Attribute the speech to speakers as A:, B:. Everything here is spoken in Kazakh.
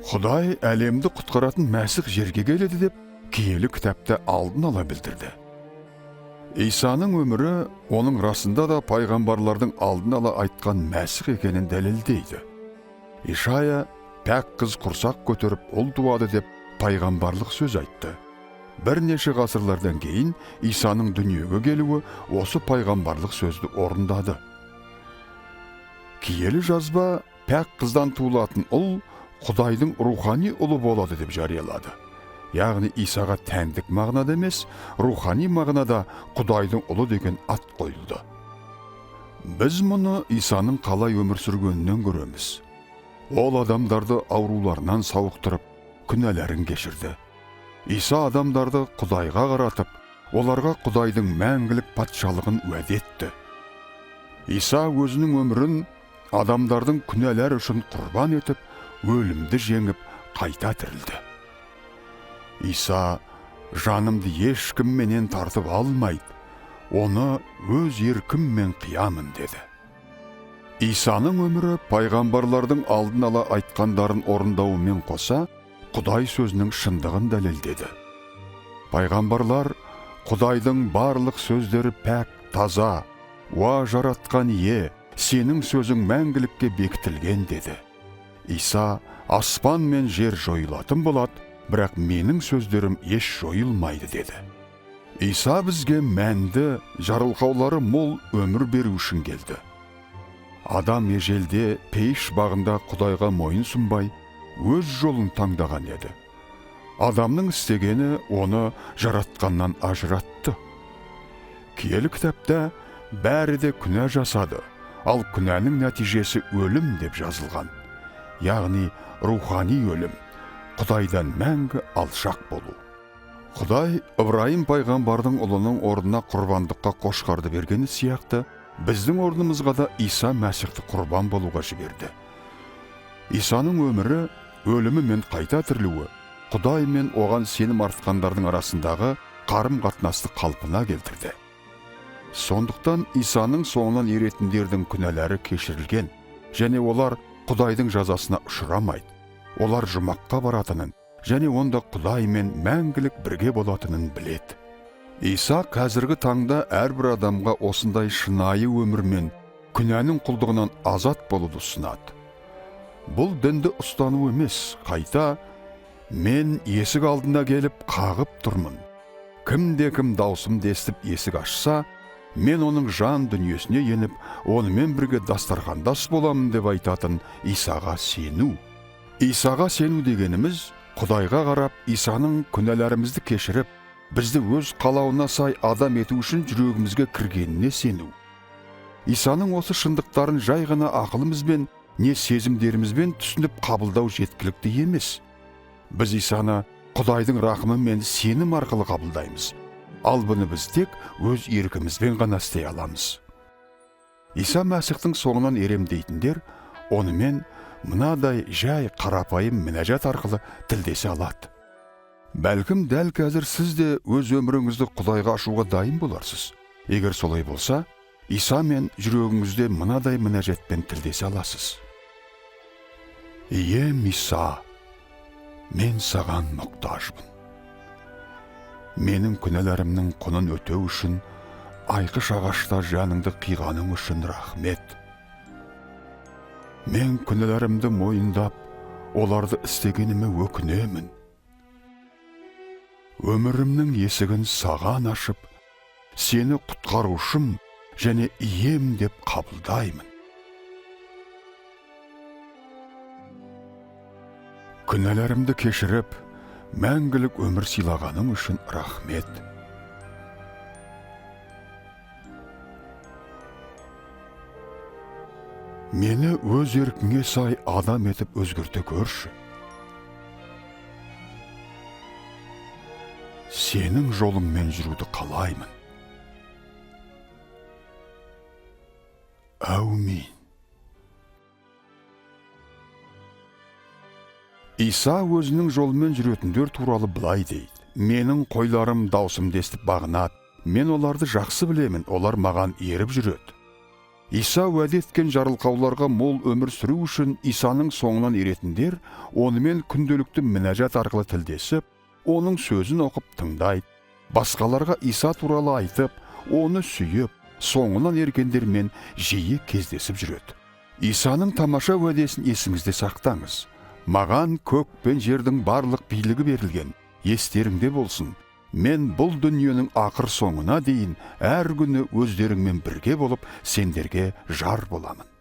A: Құдай әлемді құтқаратын Мәсіх жерге келеді деп киелі кітапта алдын ала білдірді. Исаның өмірі оның расында да пайғамбарлардың алдын ала айтқан Мәсіх екенін дәлелдейді. Ишая пәк қыз құрсақ көтеріп ұл туады деп пайғамбарлық сөз айтты. Бірнеше ғасырлардан кейін Исаның дүниеге келуі осы пайғамбарлық сөзді орындады. Киелі жазба пәк қыздан туылатын ұл Құдайдың рухани ұлы болады деп жариялады. Яғни Исаға тәндік мағынада емес, рухани мағынада Құдайдың ұлы деген ат қойылды. Біз мұны Исаның қалай өмір сүргенінен көреміз. Ол адамдарды ауруларынан сауықтырып, күнәләрін кешірді. Иса адамдарды Құдайға қаратып, оларға Құдайдың мәңгілік патшалығын уәде етті. Иса өзінің өмірін адамдардың күнәлар үшін құрбан етіп, өлімді жеңіп, қайта тірілді. Иса жанымды ешкім менен тартып алмайды, оны өз еркіммен қиямын деді. Исаның өмірі пайғамбарлардың алдын ала айтқандарын орындауымен қоса, Құдай сөзінің шындығын дәлелдеді. Пайғамбарлар Құдайдың барлық сөздері пәк, таза, уа жаратқан ие, сенің сөзің мәңгілікке бекітілген деді. Иса аспан мен жер жойылатын болады, бірақ менің сөздерім еш жойылмайды деді. Иса бізге мәнді, жарылқаулары мол өмір беру үшін келді. Адам ежелде пейіш бағында Құдайға мойын сұнбай, өз жолын таңдаған еді. Адамның істегені оны жаратқаннан ажыратты. Киелі кітапта бәрі де күнә жасады, ал күнәнің нәтижесі өлім деп жазылған. Яғни рухани өлім, Құдайдан мәңгі алшақ болу. Құдай Ибраим пайғамбардың ұлының орнына құрбандыққа қошқарды бергені сияқты, біздің орнымызға да Иса Мәсіхті құрбан болуға жіберді. Исаның өмірі, өлімі мен қайта тірілуі, Құдай мен оған сенім артқандардың арасындағы қарым-қатынасты қалпына келтірді. Сондықтан Исаның соңынан еретіндердің күнәлары кешірілген, және олар Құдайдың жазасына ұшырамайды. Олар жұмаққа баратынын, және онда Құдаймен мәңгілік бірге болатынын біледі. Иса қазіргі таңда әрбір адамға осындай шынайы өмірмен күнәнің құлдығынан азат болуды ұсынады. Бұл дінді ұстану емес, қайта мен есік алдына келіп қағып тұрмын. Кімде-кім даусымды естіп есік ашса, мен оның жан дүниесіне еніп, онымен бірге дастархандас боламын деп айтатын Исаға сену. Исаға сену дегеніміз, Құдайға қарап, Исаның күнәларымызды кешіріп, бізді өз қалауына сай адам ету үшін жүрегімізге кіргеніне сену. Исаның осы шындықтарын жай ғана ақылымызбен, не сезімдерімізбен түсініп қабылдау жеткілікті емес. Біз Исаны Құдайдың рақымы мен сенім арқылы қабылдаймыз. Ал бұны біз тек өз еркімізбен ғана істей аламыз. Иса Мәсіхтің соңынан еремдейтіндер онымен мынадай жай қарапайым мінәжат арқылы тілдесе алады. Бәлкім дәл қазір сіз де өз өміріңізді Құдайға ашуға дайын боларсыз. Егер солай болса, Иса мен жүрегіңізде мынадай мінәжатпен тілдесе аласыз. Ием Иса, мен саған мұқтажбын. Менің күнәларымның құнын өтеу үшін, айқыш ағашта жаныңды қиғаның үшін рахмет. Мен күнәларымды мойындап, оларды істегеніме өкінемін. Өмірімнің есігін саған ашып, сені құтқарушым және ием деп қабылдаймын. Күнәларымды кешіріп, мәңгілік өмір сыйлағаның үшін рахмет. Мені өз еркіңе сай адам етіп өзгерте көрші. Сенің жолыңмен жүруді қалаймын. Әумин. Иса өзінің жолымен жүретіндер туралы былай дейді. Менің қойларым даусымды естіп бағынады. Мен оларды жақсы білемін, олар маған еріп жүреді. Иса уәде еткен жарылқауларға мол өмір сүру үшін Исаның соңынан еретіндер, онымен күнделікті мінәжат арқылы тілдесіп, оның сөзін оқып тыңдайды. Басқаларға Иса туралы айтып, оны сүйіп, соңынан ергендермен жиі кездесіп жүреді. Исаның тамаша уәдесін есіңізде сақтаңыз. Маған көк пен жердің барлық билігі берілген. Естеріңде болсын. Мен бұл дүниенің ақыр соңына дейін әр күні өздеріңмен бірге болып, сендерге жар боламын.